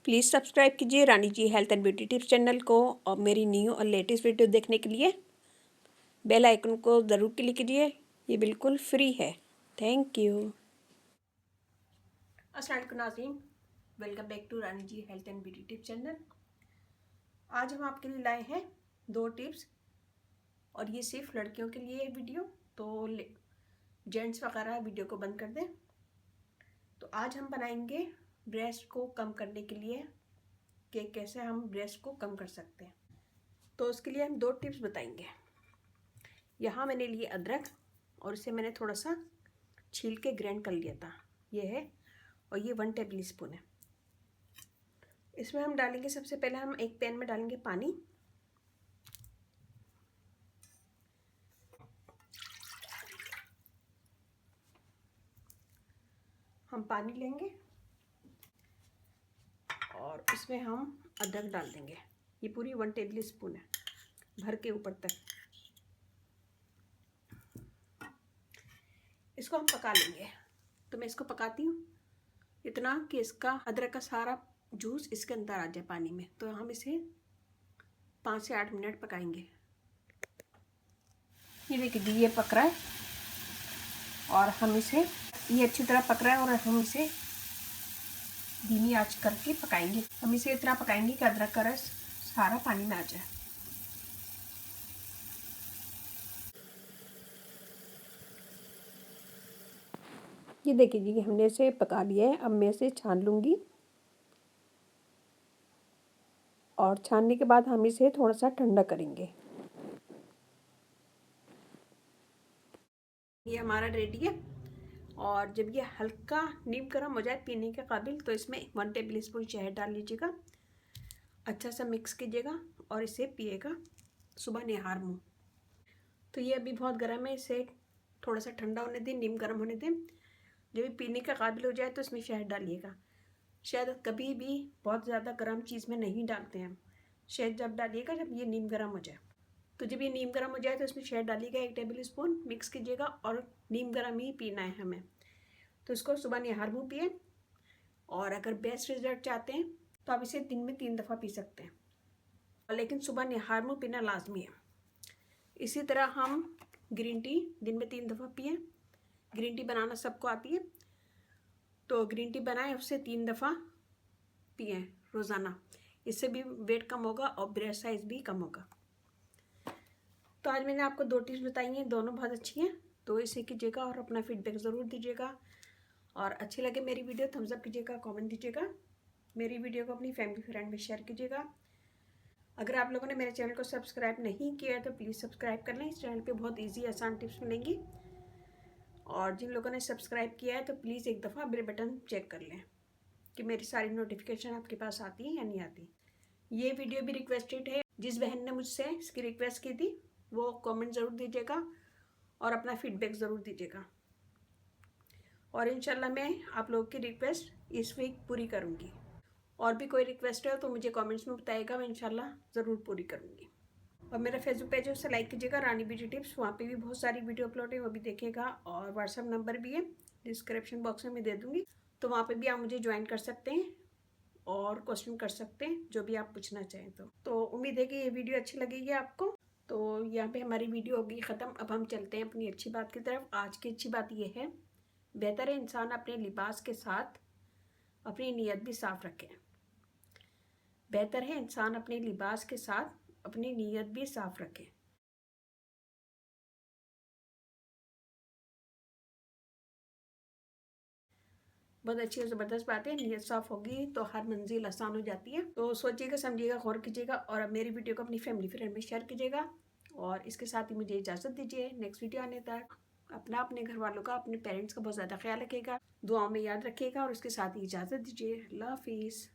Please subscribe कीजिए Rani ji health and beauty tips channel को और मेरी न्यू और लेटेस्ट वीडियो देखने के लिए बेल आइकन को ज़रूर क्लिक कीजिए। ये बिल्कुल फ्री है। Thank you. अस्सलाम वालेकुम नाज़रीन, welcome back to Rani ji health and beauty tips channel. आज हम आपके लिए लाए हैं 2 टिप्स और ये सिर्फ लड़कियों के लिए है वीडियो, तो जेंट्स वगैरह वीडियो को बंद कर दें। तो आज हम बनाएंगे ब्रेस्ट को कम करने के लिए कि कैसे हम ब्रेस्ट को कम कर सकते हैं। तो उसके लिए हम 2 टिप्स बताएंगे। यहाँ मैंने लिए अदरक और इसे मैंने थोड़ा सा छील के ग्राइंड कर लिया था, ये है, और ये 1 टेबल स्पून है। इसमें हम डालेंगे, सबसे पहले हम एक पैन में डालेंगे पानी। हम पानी लेंगे और इसमें हम अदरक डाल देंगे। ये पूरी 1 टेबल स्पून है, भर के ऊपर तक। इसको हम पका लेंगे। तो मैं इसको पकाती हूँ इतना कि इसका अदरक का सारा जूस इसके अंदर आ जाए पानी में। तो हम इसे 5 से 8 मिनट पकाएंगे। ये देखिए ये पक रहा है और हम इसे, ये अच्छी तरह पक रहा है और हम इसे धीमी आंच करके पकाएंगे। हम इसे इतना पकाएंगे कि अदरक का रस सारा पानी में आ जाए। ये देखिए जी, हमने इसे पका लिया है। अब मैं इसे छान लूँगी और छानने के बाद हम इसे थोड़ा सा ठंडा करेंगे। ये हमारा रेडी है और जब ये हल्का नीम गर्म हो जाए पीने के काबिल, तो इसमें 1 टेबल स्पून शहद डाल लीजिएगा। अच्छा सा मिक्स कीजिएगा और इसे पिएगा सुबह निहार मुँह। तो ये अभी बहुत गर्म है, इसे थोड़ा सा ठंडा होने दें, नीम गर्म होने दें। जब ये पीने के काबिल हो जाए तो इसमें शहद डालिएगा। शहद कभी भी बहुत ज़्यादा गर्म चीज़ में नहीं डालते हैं। शहद जब डालिएगा जब ये नीम गर्म हो जाए। तो जब ये नीम गर्म हो जाए तो इसमें शहद डालिएगा 1 टेबल स्पून, मिक्स कीजिएगा और नीम गर्म ही पीना है हमें। तो इसको सुबह निहार मुँह पिए। और अगर बेस्ट रिजल्ट चाहते हैं तो आप इसे दिन में 3 दफ़ा पी सकते हैं, लेकिन सुबह निहार मुँह पीना लाजमी है। इसी तरह हम ग्रीन टी दिन में 3 दफ़ा पिए। ग्रीन टी बनाना सबको आती है, तो ग्रीन टी बनाएं, उससे 3 दफ़ा पिए रोज़ाना। इससे भी वेट कम होगा और ब्रेस्ट साइज भी कम होगा। तो आज मैंने आपको 2 टिप्स बताई हैं, दोनों बहुत अच्छी हैं। तो इसे कीजिएगा और अपना फीडबैक ज़रूर दीजिएगा। और अच्छी लगे मेरी वीडियो थम्स अप कीजिएगा, कमेंट दीजिएगा। मेरी वीडियो को अपनी फैमिली फ्रेंड में शेयर कीजिएगा। अगर आप लोगों ने मेरे चैनल को सब्सक्राइब नहीं किया है तो प्लीज़ सब्सक्राइब कर लें। इस चैनल पे बहुत इजी आसान टिप्स मिलेंगी। और जिन लोगों ने सब्सक्राइब किया है तो प्लीज़ एक दफ़ा बेल बटन चेक कर लें कि मेरी सारी नोटिफिकेशन आपके पास आती है या नहीं आती। ये वीडियो भी रिक्वेस्टेड है। जिस बहन ने मुझसे इसकी रिक्वेस्ट की थी वो कमेंट ज़रूर दीजिएगा और अपना फीडबैक ज़रूर दीजिएगा। और इंशाल्लाह मैं आप लोगों की रिक्वेस्ट इस वीक पूरी करूँगी। और भी कोई रिक्वेस्ट है तो मुझे कमेंट्स में बताइएगा, मैं इंशाल्लाह ज़रूर पूरी करूँगी। और मेरा फेसबुक पेज है उसे लाइक कीजिएगा, रानी ब्यूटी टिप्स। वहाँ पे भी बहुत सारी वीडियो अपलोड है, वो भी देखिएगा। और व्हाट्सअप नंबर भी है, डिस्क्रिप्शन बॉक्स में मैं दे दूँगी। तो वहाँ पे भी आप मुझे ज्वाइन कर सकते हैं और क्वेश्चन कर सकते हैं जो भी आप पूछना चाहें। तो उम्मीद है कि ये वीडियो अच्छी लगेगी आपको। तो यहाँ पे हमारी वीडियो होगी ख़त्म। अब हम चलते हैं अपनी अच्छी बात की तरफ। आज की अच्छी बात ये है, बेहतर है इंसान अपने लिबास के साथ अपनी नीयत भी साफ़ रखें। बेहतर है इंसान अपने लिबास के साथ अपनी नीयत भी साफ़ रखे। बहुत अच्छी और ज़बरदस्त बात है। नीयत साफ़ होगी तो हर मंजिल आसान हो जाती है। तो सोचिएगा, समझिएगा, गौर कीजिएगा और अब मेरी वीडियो को अपनी फैमिली फ्रेंड में शेयर कीजिएगा। और इसके साथ ही मुझे इजाज़त दीजिए। नेक्स्ट वीडियो आने तक अपना, अपने घर वालों का, अपने पेरेंट्स का बहुत ज़्यादा ख्याल रखिएगा, दुआओं में याद रखिएगा और इसके साथ ही इजाज़त दीजिए। अल्लाह हाफिज़।